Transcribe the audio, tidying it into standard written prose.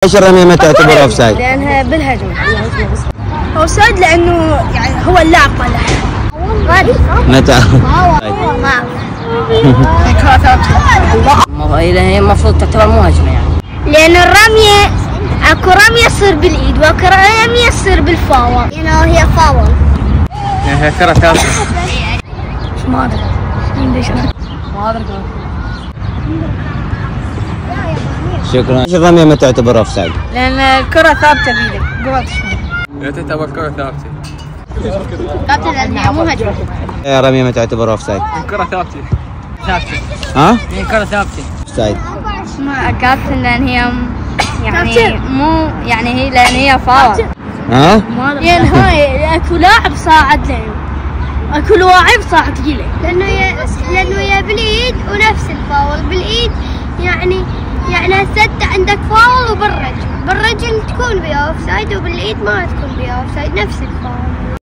ليش الرمية ما تعتبر اوف سايد؟ لأنها بالهجمة. اوف سايد لأنه يعني هو اللاعب طلعها. متى؟ ما هي المفروض تعتبر مو هجمة يعني. لأن الرمية اكو رمية تصير بالإيد واكو رمية تصير بالفاول. هي فاول. هي كرة ثابتة. ما أدري. ما أدري. شكرا. ليش الرمية ما تعتبر اوف سايد؟ لأن الكرة ثابتة بإيدك. لا تعتبر كرة ثابتة. ثابتة لأنها مو هجمة. الرمية ما تعتبر اوف سايد. الكرة ثابتة. ثابتة. ها؟ هي كرة ثابتة. اوف سايد. ما كابتن لأن هي يعني مو يعني هي لأن هي فاول. ها؟ لأن هاي اكو لاعب صاعد له. اكو لاعب صاعد له. لأنه هي بالإيد ونفس الفاول بالإيد يعني هسه انت عندك فاول وبالرجل تكون بها اوف سايد وبالإيد ما تكون بها اوف سايد نفس الفاول.